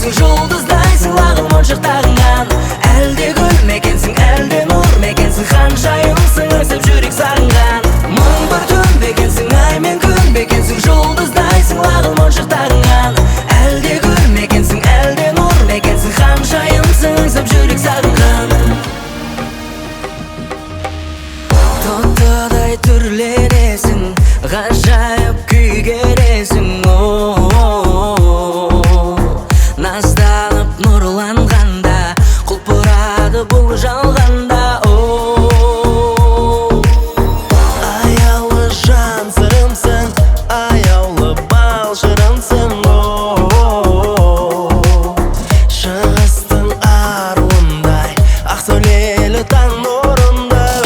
мекенсің, жұлдыздайсың лағыл моншақтағыңнан. Әлде гүл мекенсің, әлде нұр мекенсің, ханшайымсың аңсап жүрек сағынған. Мың бір түн мекенсің, ай мен күн мекенсің, жұлдыздайсың лағыл моншақтағыңнан. Әлде гүл мекенсің, әлде нұр мекенсің, ханшайымсың аңсап жүрек сағынған. Тоттыдай түрленесің, ғажайып күй кересің. Настанып нұрланғанда, құлпырады бұл жалғанда. Аяулы жан сырымсың, аяулы бал жырымсың. Шығыстың аруындай, ақ сәулелі таң нұрындай.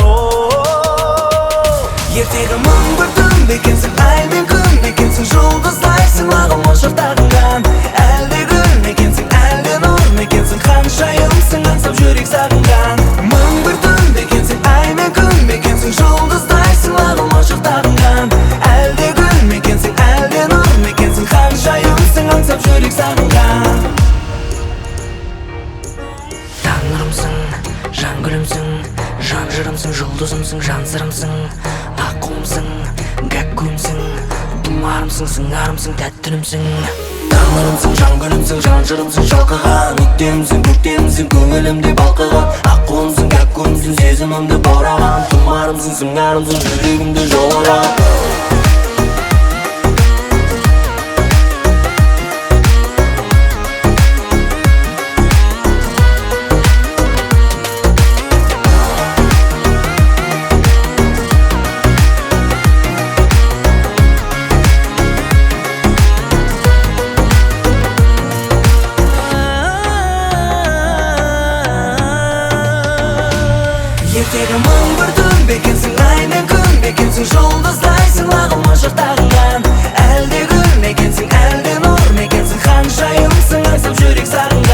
Ертегі мың бір түн мекенсің, ай мен күн мекенсің, жұлдыздайсың лағыл моншақтағыңнан. Әлде гүл мекенсің, әлде нұр мекенсің, ханшайымсың аңсап жүрек сағынған. Мың бір түн мекенсің, ай мен күн мекенсің, жұлдыздайсың лағыл моншақтағыңнан. Әлде гүл мекенсің, әлде нұр мекенсің, ханшайымсың аңсап жүрек сағынған. Таңырымсың, жан гүлімсің, жан жырымсың, жұлдызымсың, жан сырымсың, аққуымсың, гәккуімсің, тұмарымсың, сыңарымсың, тәттінімсің. Таңырымсың, жан гүлімсің, жан жырымсың, шалқыған. Үктемсің, көктемсің, көңілімде балқыған. Аққуымсың, гәккуімсің, сезімімді баураған. Тұмарымсың, сыңарымсың, жүрегімді жаулаған. Ертегі мың бір түн мекенсің, ай мен күн мекенсің, жұлдыздайсың лағыл моншақтағыңнан. Әлде гүл мекенсің, әлде нұр мекенсің, ханшайымсың аңсап жүрек сағынған.